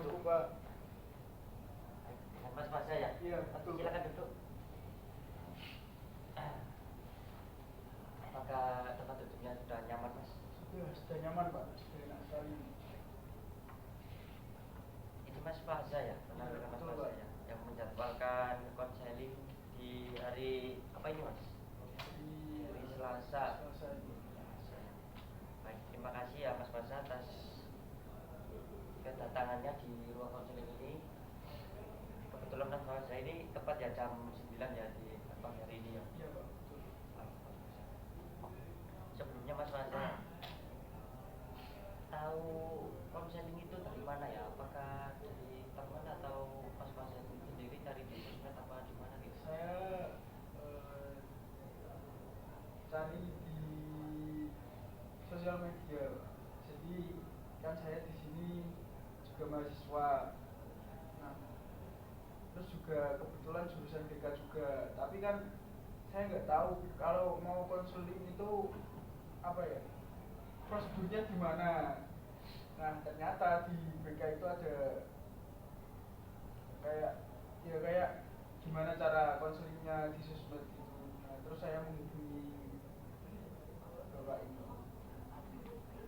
Assalamualaikum Pak. Dengan Mas Faza ya? Iya, betul. Silakan duduk. Apakah tempat duduknya sudah nyaman, Mas? Sudah nyaman Pak, sudah enak sekali. Ini Mas Faza ya? Benar Iya, Mas betul, Faza Pak. ya? Yang menjadwalkan konseling di hari apa ini, Mas? Di Hari Selasa. Selasa ini. Baik, terima kasih ya Mas Faza atas kedatangannya di ruang konseling ini. Kebetulan Mas Faza ini tepat ya jam 9 ya di hari ini ya. Iya Pak, betul. Sebelumnya Mas Faza tahu konseling itu dari mana ya? Apakah dari teman atau Mas Faza itu sendiri cari di sosmed apa di mana gitu? Saya cari di sosial media Pak. Jadi kan saya di sini juga mahasiswa. Nah, terus juga kebetulan jurusan BK juga. Tapi kan saya nggak tahu kalau mau konseling itu apa ya, prosedurnya gimana. Nah ternyata di BK itu ada kayak gimana cara konselingnya di sosmed gitu. Nah terus saya menghubungi bapak ini.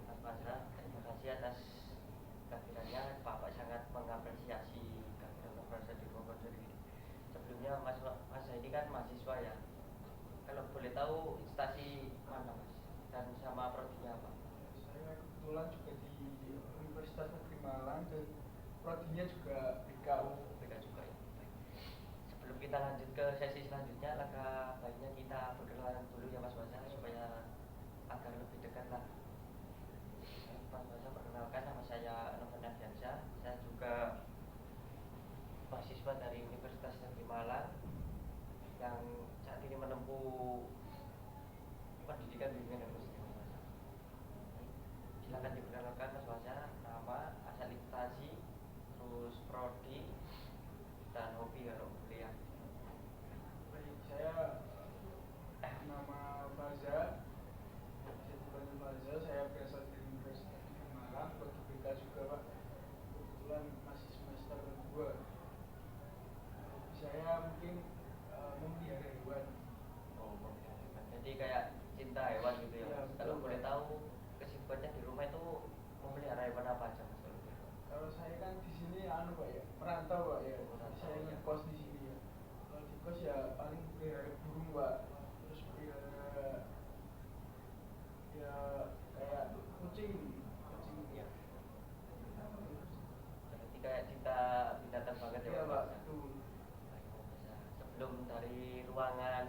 Mas Faza, terima kasih atas kehadirannya. Bapak sangat mengapresiasi kehadiran Mas Faza di ruang konseling ini. Sebelumnya Mas Faza ini kan mahasiswa ya. Kalau boleh tahu instansi mana Mas? Dan sama prodinya apa? Saya kebetulan juga di Universitas Negeri Malang dan prodinya juga BKU. BK juga ya. Baik. Sebelum kita lanjut ke sesi selanjutnya, langkah baiknya kita perkenalan dulu ya Mas Faza supaya agar lebih dekat lah. Mas Faza, perkenalkan, nama saya Novan Ardiansyah. Saya juga mahasiswa dari Universitas Negeri Malang yang saat ini menempuh pendidikan bimbingan dan konseling. Silakan diperkenalkan Mas Faza, nama, asal instansi, terus prodi dan hobi kalau kuliah. Baik, saya nama Faza, saya dipanggil Faza. Saya berasal dari Universitas Negeri Malang, prodi BK juga Pak. Kebetulan masih semester 2. Saya mungkin memelihara hewan. Oh, jadi kayak cinta hewan gitu ya, Ya, Mas. betul, Kalau boleh Pak. tahu kesibukannya di rumah itu memelihara hewan apa aja Mas? Kalau boleh tahu? Kalau saya kan di sini Pak ya, merantau Pak ya. Merantau, Saya ya. ngekos di sini ya. Kalau di kos ya paling pelihara burung Pak. Terus pelihara ya kayak kucing Ya. Berarti kayak cinta binatang banget ya Iya Mas Pak, Faza? betul. Baik, Mas Faza. Sebelum dari ruangan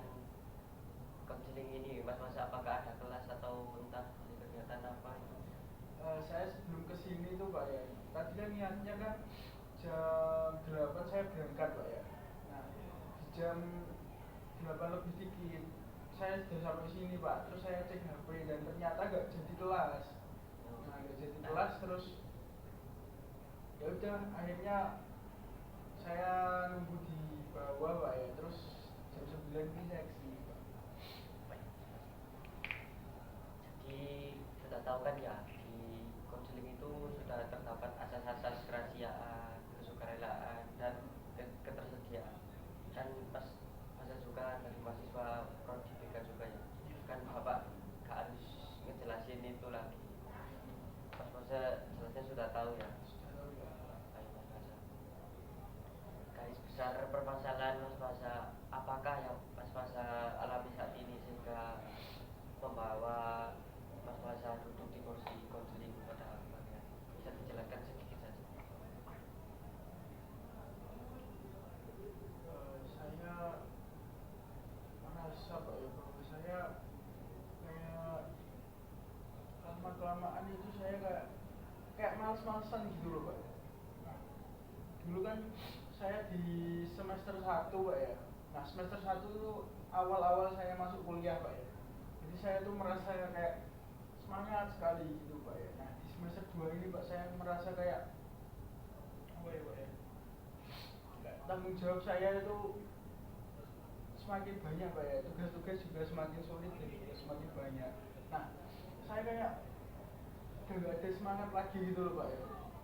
konseling ini, Mas Faza apakah ada kelas atau entah ada kegiatan apa itu? Saya sebelum kesini tuh Pak ya, tadi kan niatnya kan jam 8 saya berangkat Pak ya. Nah di jam 8 lebih dikit saya sudah sampai sini Pak. Terus saya cek HP dan ternyata gak jadi kelas. Nah gak jadi kelas, terus ya udah akhirnya saya nunggu di bawah Pak ya. Terus jam 9 ini saya kesini Pak. Baik. Jadi sudah tahu kan ya, di konseling itu sudah terdapat asas-asas kerahasiaan, kesukarelaan, dan ketersediaan. Dan Mas Faza juga dari mahasiswa prodi BK juga ya. Kan Bapak gak harus ngejelasin itu lagi. Mas Faza jelasnya sudah tahu ya. Sudah tahu ya. Baik Mas Faza. Garis besar permasalahan Mas Faza, apakah yang Mas Faza alami saat ini sehingga membawa Mas Faza duduk di kursi konseling pada bagian? Bisa dijelaskan sedikit saja. Saya merasa Pak ya bahwa saya kayak lama kelamaan itu saya kayak males-malesan gitu loh Pak. Nah, dulu kan saya di semester 1 Pak ya. Nah semester 1 itu awal-awal saya masuk kuliah Pak ya. Jadi saya tuh merasa kayak semangat sekali gitu Pak ya. Nah di semester 2 ini Pak saya merasa kayak apa ya Pak ya, tanggung jawab saya itu semakin banyak Pak ya, tugas-tugas juga semakin sulit dan juga semakin banyak. Nah saya kayak udah gak ada semangat lagi gitu loh Pak ya,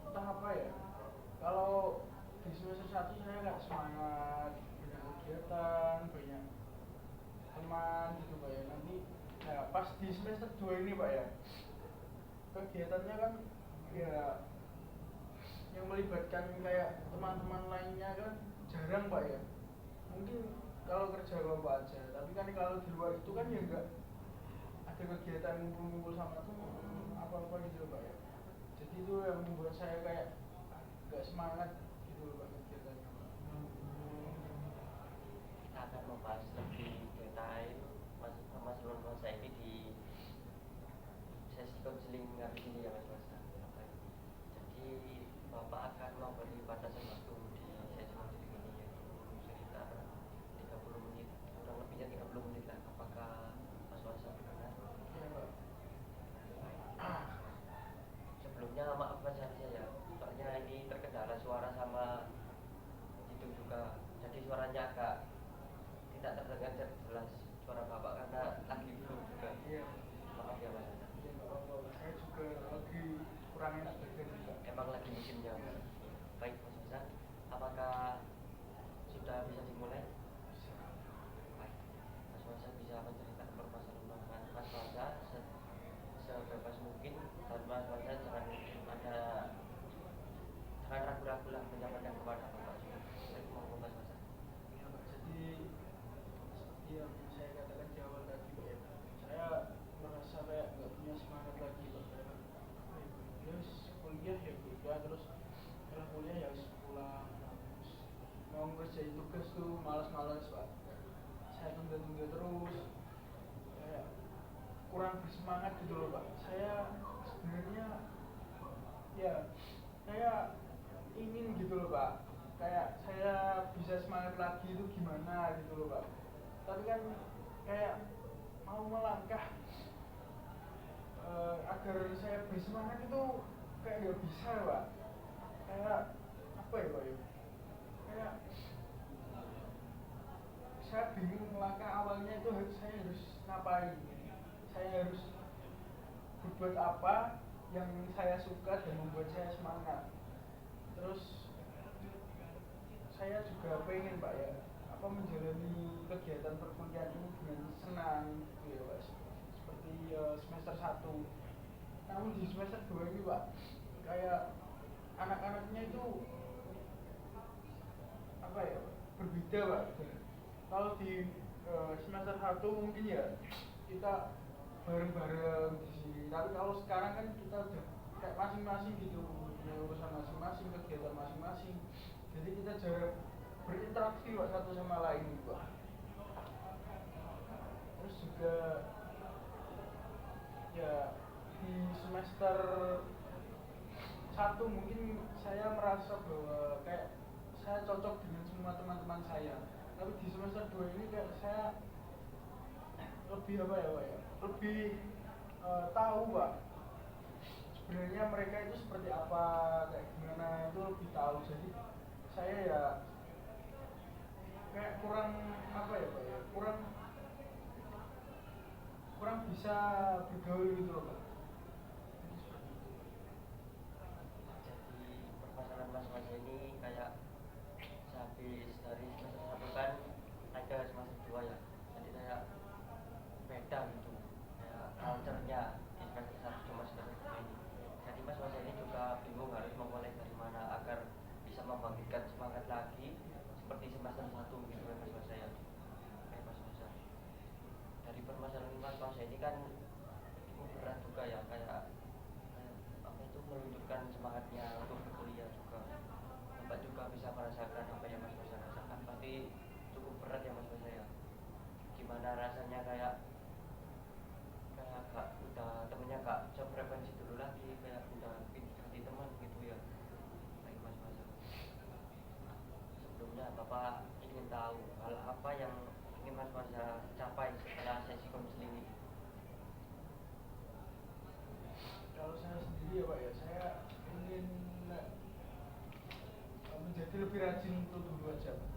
entah apa ya. Kalau di semester 1 saya nggak semangat, banyak kegiatan, banyak teman gitu Pak ya. Nanti ya pas di semester 2 ini Pak ya, kegiatannya kan ya yang melibatkan kayak teman-teman lainnya kan jarang Pak ya. Mungkin kalau kerja kelompok aja, tapi kan kalau di luar itu kan ya enggak ada kegiatan ngumpul-ngumpul sama teman apa-apa gitu Pak ya. Jadi itu yang membuat saya kayak nggak semangat gitu loh Pak kegiatannya Pak. Kita akan membahas lebih detail Mas Lurman saya ini di sesi konseling hari ini ya Mas Basa. Jadi Bapak akan memberi batasan waktu di sesi konseling ini yaitu sekitar 30 menit, kurang lebihnya 30 menit lah. Apakah Mas Basa berkenan? Iya Pak. Sebelumnya maaf Mas Hansia ya, soalnya ini terkendala suara sama itu juga, jadi suaranya agak tidak terdengar jelas suara Bapak karena lagi flu juga. Iya. Maaf ya Mas. Iya nggak apa-apa. Saya juga lagi kurang enak badan juga. Emang lagi musimnya Mas. Baik Mas Hasan, apakah sudah bisa dimulai? Bisa. Baik, Mas Hasan bisa menceritakan permasalahan Mas Hasan sebebas mungkin, dan Mas Hasan jangan ragu-ragu lah menyampaikan kepada Bapak. Baik, mohon Mas Hasan. Iya Pak. Jadi seperti yang saya katakan di awal tadi Pak ya, saya merasa kayak nggak punya semangat lagi Pak. Kayak terus kuliah ya kuliah, terus setelah kuliah ya harus pulang, terus mau ngerjain tugas tuh malas-malas Pak. Saya tunda-tunda terus, kayak kurang bersemangat gitu loh Pak. Saya sebenarnya ya saya ingin gitu loh Pak, kayak saya bisa semangat lagi itu gimana gitu loh Pak. Tapi kan kayak mau melangkah agar saya bersemangat itu kayak nggak bisa Pak. Kayak apa ya Pak ya, kayak saya bingung langkah awalnya itu saya harus ngapain, saya harus berbuat apa yang saya suka dan membuat saya semangat. Terus saya juga pengen Pak ya, apa menjalani kegiatan perkuliahan ini dengan senang gitu ya Pak. Seperti semester 1. Namun di semester 2 ini Pak, kayak anak-anaknya itu apa ya Pak, berbeda Pak. Kalau di semester 1 mungkin ya kita bareng-bareng di sini. Tapi kalau sekarang kan kita udah kayak masing-masing gitu, punya urusan masing-masing, kegiatan masing-masing. Jadi kita jarang berinteraksi Pak satu sama lain gitu Pak. Terus juga ya di semester 1 mungkin saya merasa bahwa kayak saya cocok dengan semua teman-teman saya. Tapi di semester 2 ini kayak saya lebih apa ya Pak ya, lebih tahu Pak sebenarnya mereka itu seperti apa, kayak gimana itu lebih tahu. Jadi saya ya kayak kurang apa ya Pak ya, kurang bisa bergaul gitu loh Pak. Jadi seperti itu. Jadi permasalahan Mas Mas ini kayak sehabis dari semester 1 kan ada semester 2 ya, jadi kayak beda gitu, kayak culture-nya di semester 1 sama semester 2 ini. Jadi Mas Mas ini juga bingung harus memulai dari mana agar bisa membangkitkan semangat lagi seperti semester 1 gitu kan Mas Mas ya. Kayak Mas Mas, dari permasalahan Mas Mas ini kan cukup berat juga ya, kayak apa itu menunjukkan semangatnya untuk berkuliah juga. Bapak juga bisa merasakan apa yang Mas Mas rasakan, pasti cukup berat ya Mas Mas ya. Gimana rasanya kayak gak udah temennya gak sefrekuensi dulu lagi, kayak udah ganti teman gitu ya. Baik Mas Mas, sebelumnya Bapak ingin tahu hal apa yang ingin Mas Mas capai setelah sesi konseling ini? Kalau saya sendiri ya Pak ya, saya ingin menjadi lebih rajin untuk dulu aja Pak.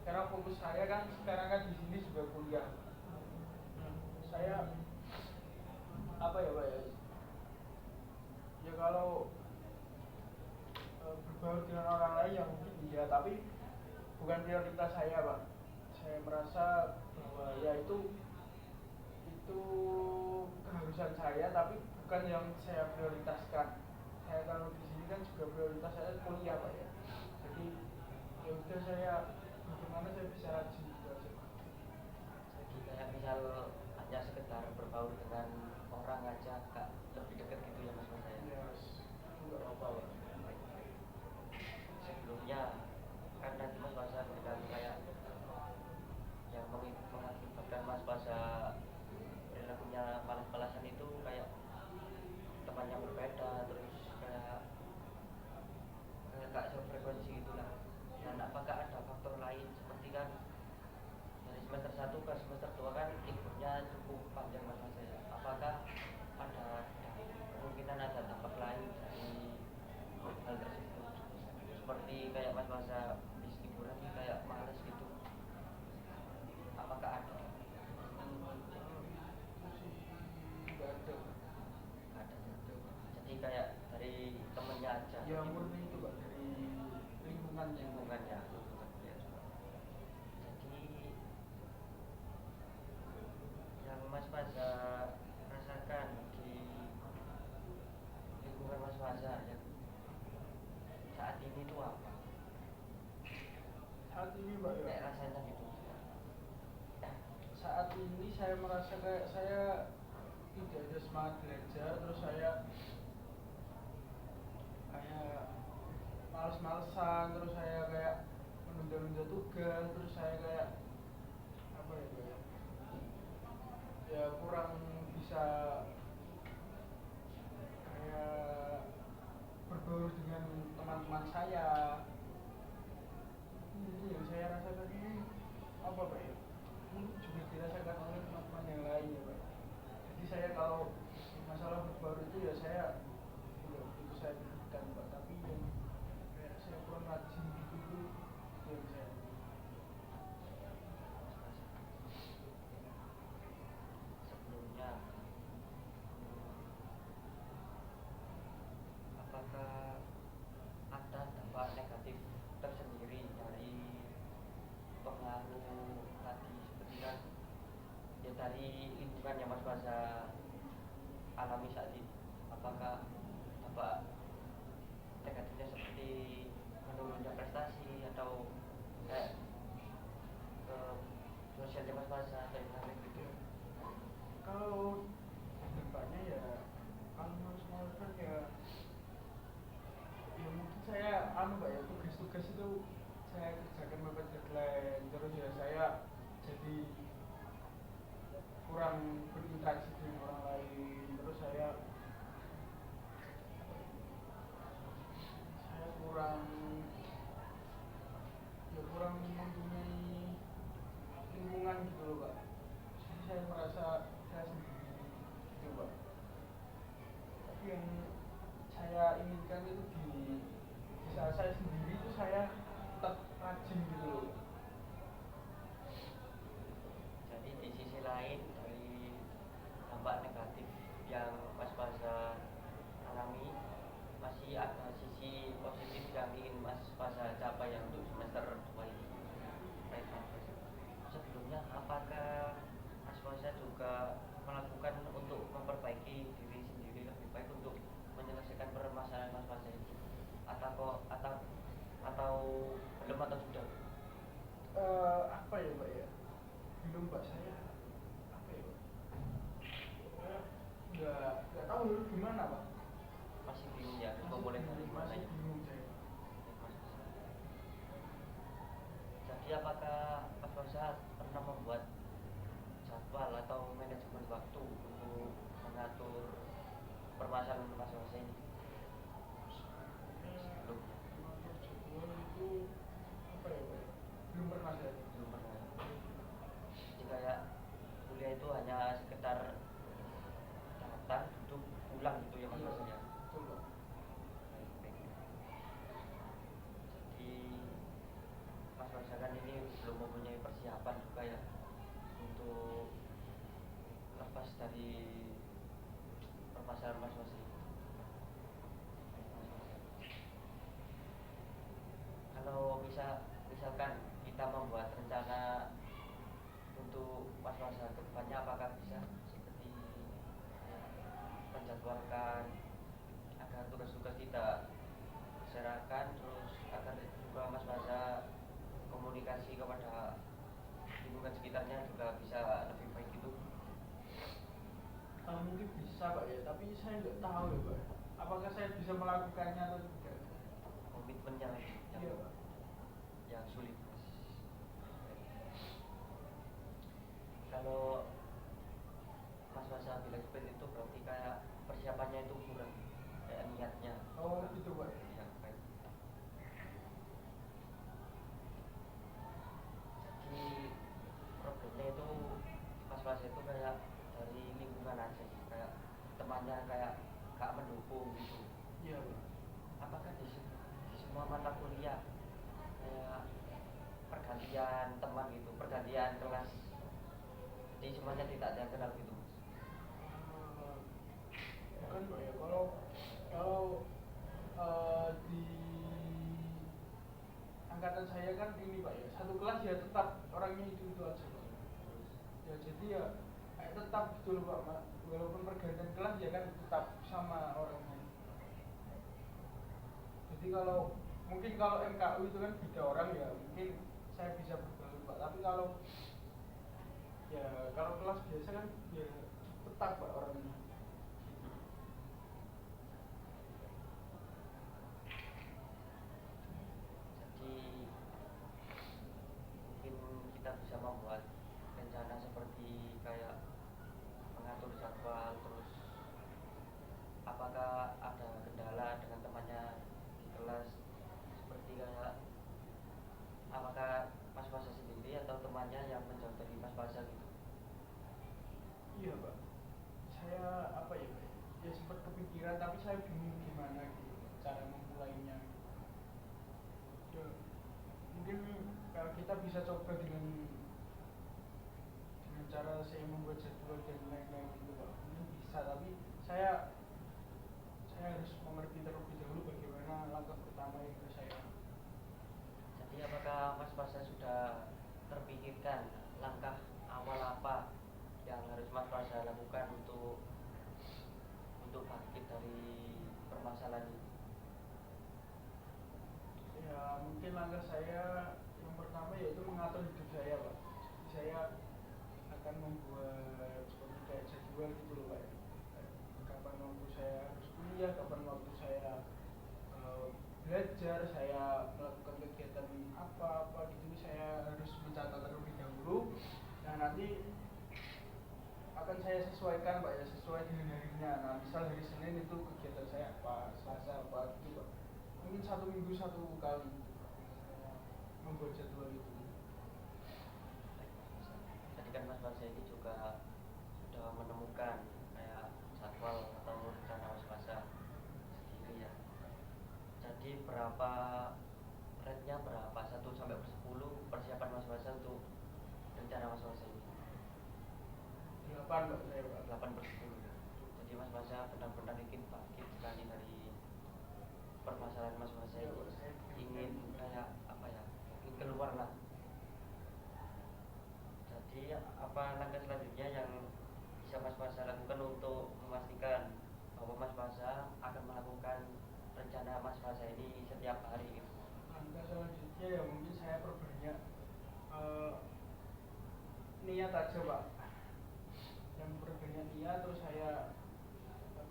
Karena fokus saya kan sekarang kan di sini juga kuliah. Saya apa ya Pak ya, ya kalau berbaur dengan orang lain yang mungkin iya, tapi bukan prioritas saya Pak. Saya merasa bahwa ya itu keharusan saya, tapi bukan yang saya prioritaskan. Saya kalau di sini kan juga prioritas saya kuliah Pak ya. Jadi ya udah, saya bagaimana saya bisa rajin gitu aja Pak. Jadi kayak misal hanya sekedar berbaur dengan orang aja, kak lebih dekat gitu ya mas saya. Yes, itu nggak apa-apa Pak. Sebelumnya kan nanti mas Basa bilang kayak yang mengakibatkan mas Basa perilakunya malas-malasan itu kayak teman yang berbeda, terus kayak gak sefrekuensi gitulah. Dan apakah ada faktor lain seperti kan dari semester 1 ke semester 2 kan liburnya cukup panjang mas saya. Apakah ada kemungkinan ada dampak lain dari hal tersebut? Seperti kayak mas masa habis liburan kayak males gitu. Apakah ada? Nggak ada. Ada. Jadi kayak dari temennya aja. Ya murni itu Pak, dari lingkungannya. Lingkungannya. Ya. Jadi yang mas Faza rasakan di lingkungan mas Faza yang saat ini itu apa? Saat ini Pak ya, Kayak rasanya gitu. saat ini saya merasa kayak saya tidak ada semangat belajar, terus saya kayak males-malesan, terus saya kayak menunda-nunda tugas, terus saya kayak apa ya Pak ya, kurang bisa kayak berbaur dengan teman-teman saya. Ini yang saya rasakan ini apa Pak ya, mungkin juga dirasakan oleh teman-teman yang lain ya Pak. Jadi saya kalau masalah berbaur itu ya saya ya itu saya berikan Pak, tapi yang kayak saya kurang rajin gitu itu yang saya. Sebelumnya apakah ada dampak negatif tersendiri dari pengaruh tadi seperti kan ya dari lingkungan yang mas Faza alami saat ini? Apakah dampak negatifnya seperti menurunnya prestasi atau kayak ke sosialnya mas Faza kayak gimana gitu? Kalau dampaknya ya kalau menurut kan ya mungkin saya Pak ya, tugas-tugas itu saya kerjakan mepet deadline, terus ya saya jadi kurang berinteraksi dengan orang lain, terus saya kurang kurang mempunyai lingkungan gitu loh Pak. Jadi saya merasa saya sendiri gitu Pak. Tapi yang saya inginkan itu di saat saya sendiri itu saya tetap rajin gitu loh. Jadi di sisi lain dari dampak negatif yang mas Faza alami masih ada sisi positif yang ingin mas Faza capai yang untuk semester 2 ini. Baik mas Faza. Sebelumnya apakah mas Faza juga melakukan untuk memperbaiki diri sendiri lebih baik untuk menyelesaikan permasalahan mas Faza ini? Atau belum atau sudah? Apa ya Pak ya, belum Pak, saya apa ya Pak, nggak tahu dulu gimana Pak. Masih bingung ya, Masih memulai dari bingung, mana masih ya? bingung saya. Jadi apakah Mas Faza pernah membuat jadwal atau manajemen waktu untuk mengatur permasalahan Mas Faza ini? Sebelumnya Mengatur jadwal itu apa ya Pak, belum pernah saya. belum pernah. Jadi kayak kuliah itu hanya sekedar datang, duduk, pulang gitu ya Mas Faza ya? Betul Pak. Baik. Jadi Mas Faza kan ini belum mempunyai persiapan juga ya untuk lepas dari permasalahan Mas Faza ini. dijadwalkan agar tugas-tugas tidak berserakan, terus agar juga Mas Faza komunikasi kepada lingkungan sekitarnya juga bisa lebih baik gitu. Mungkin bisa Pak ya, tapi saya nggak tahu ya Pak. Apakah saya bisa melakukannya atau tidak? Komitmennya yang, Iya Pak. yang sulit Mas. Kalau Mas Faza bilang seperti itu berarti kayak persiapannya itu kurang, kayak niatnya. Oh gitu Pak. Ya, baik. Jadi problemnya itu Mas Faza itu kayak dari lingkungan aja sih, kayak temannya kayak gak mendukung gitu. Iya Pak. Apakah di semua mata kuliah kayak pergantian teman gitu, pergantian kelas, jadi semuanya tidak ada yang kenal gitu Mas? Bukan Pak ya, kalau di angkatan saya kan ini Pak ya, satu kelas ya tetap orangnya itu aja Pak. Ya jadi ya kayak tetap gitu loh Pak, walaupun pergantian kelas ya kan tetap sama orangnya. Jadi mungkin kalau MKU itu kan beda orang ya, mungkin saya bisa bergaul Pak. Tapi kalau kelas biasa kan ya tetap Pak orangnya. Jadi mungkin kita bisa membuat rencana seperti kayak mengatur jadwal, terus apakah ada kendala dengan temannya di kelas, seperti kayak apakah Mas Faza sendiri atau temannya yang menjauh dari Mas Faza gitu? Iya Pak, saya apa ya Pak, ya sempat kepikiran tapi saya bingung gimana gitu cara memulainya. Ya, mungkin kalau kita bisa coba dengan cara saya membuat jadwal dan lain-lain gitu Pak, mungkin bisa, tapi saya harus mengerti terlebih dahulu bagaimana langkah pertama yang harus saya. Jadi apakah Mas Faza sudah terpikirkan langkah awal apa yang harus Mas Faza lakukan untuk bangkit dari permasalahan ini? Ya mungkin langkah saya yang pertama yaitu mengatur hidup saya Pak. Jadi saya akan membuat seperti kayak jadwal gitu loh Pak. Kapan waktu saya harus kuliah, kapan waktu saya belajar, saya melakukan kegiatan apa gitu, saya harus mencatat terlebih dahulu. Nah nanti akan saya sesuaikan Pak ya, sesuai dengan harinya. Nah misal hari Senin itu kegiatan saya apa, Selasa apa gitu Pak. Mungkin satu minggu satu kali saya membuat jadwal itu. Tadi kan Mas Faza ini juga sudah menemukan kayak jadwal atau rencana Mas Faza sendiri ya. Jadi rate-nya berapa? 1 sampai 10 persiapan Mas Faza untuk rencana Mas Faza ini? 8 Pak saya Pak. 8/10. Jadi Mas Faza benar-benar ingin bangkit sekali dari permasalahan Mas Faza Ya, ini, Pak, saya ingin kayak apa ya, ingin keluar lah. Jadi apa langkah selanjutnya yang bisa Mas Faza lakukan untuk memastikan bahwa Mas Faza akan melakukan rencana Mas Faza ini setiap hari gitu? Langkah selanjutnya ya mungkin saya perbanyak niat aja Pak. Yang perbanyak niat, terus saya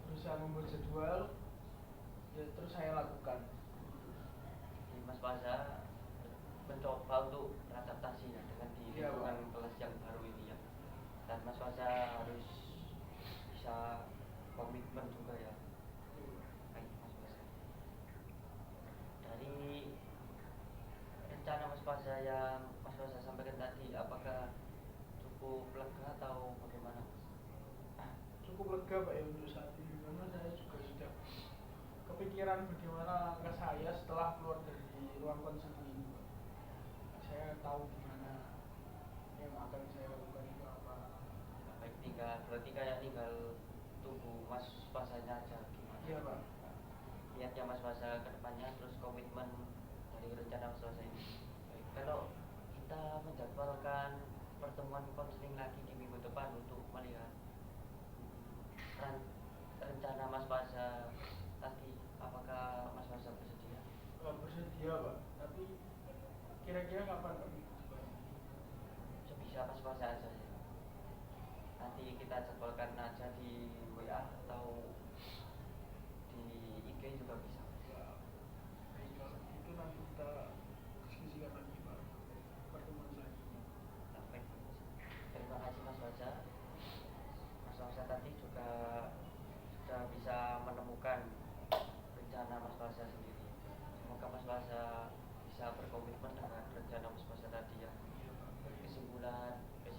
berusaha membuat jadwal, ya terus saya lakukan. Jadi Mas Faza mencoba untuk beradaptasi ya dengan di Iya, lingkungan Pak. kelas yang baru ini ya. Dan Mas Faza harus bisa komitmen juga ya. Baik Mas Faza. Dari rencana Mas Faza yang Mas Faza sampaikan tadi, apakah cukup lega atau bagaimana Mas? Cukup lega Pak ya untuk saat ini, karena saya juga sudah kepikiran bagaimana langkah saya setelah keluar dari ruang konseling ini Pak. Saya tahu gimana yang akan saya lakukan itu apa. Baik, berarti kayak tinggal tunggu Mas Fazanya aja gimana? Iya Pak. Niatnya Mas Faza ke depannya, terus komitmen dari rencana Mas Faza ini. Baik, kalau kita menjadwalkan pertemuan konseling lagi di minggu depan untuk melihat rencana rencana Mas Faza tadi, apakah Mas Faza bersedia? Bersedia Pak, tapi kira-kira kapan Pak? Sebisa Mas Faza aja ya. Nanti kita jadwalkan aja di WA atau di IG juga bisa. Baik, kalau itu nanti kita diskusikan lagi Pak, pertemuan selanjutnya. Baik. Terima kasih Mas Faza. Mas Faza tadi juga sudah bisa menemukan rencana Mas Faza sendiri. Semoga Mas Faza bisa berkomitmen dengan rencana Mas Faza tadi ya. Kesimpulan dari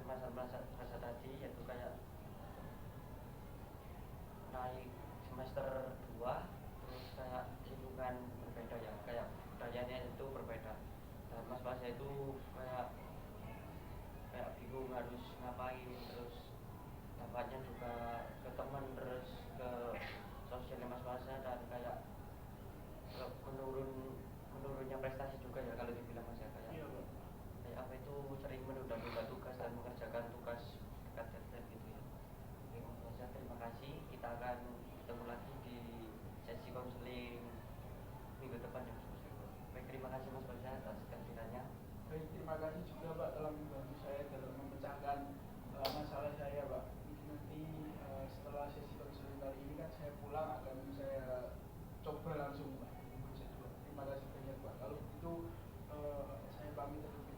Mas Faza tadi yaitu kayak naik semester 2 terus kayak lingkungan berbeda ya, kayak budayanya itu berbeda, dan Mas Faza itu kayak bingung harus ngapain, terus dampaknya juga ke teman, terus ke sosialnya Mas Faza, dan kayak menurunnya prestasi juga ya kalau dibilang Mas ya, kayak apa itu sering menunda-nunda tugas dan mengerjakan tugas dekat deadline gitu ya. Oke Mas Faza, terima kasih. Kita akan ketemu lagi di sesi konseling minggu depan ya Mas Faza. Baik, terima kasih Mas Faza atas kehadirannya. Baik, terima kasih juga Pak telah membantu saya dalam memecahkan masalah saya Pak. Mungkin nanti setelah sesi konseling kali ini kan saya pulang akan saya coba langsung Pak. Terima kasih banyak Pak. Kalau begitu saya pamit terlebih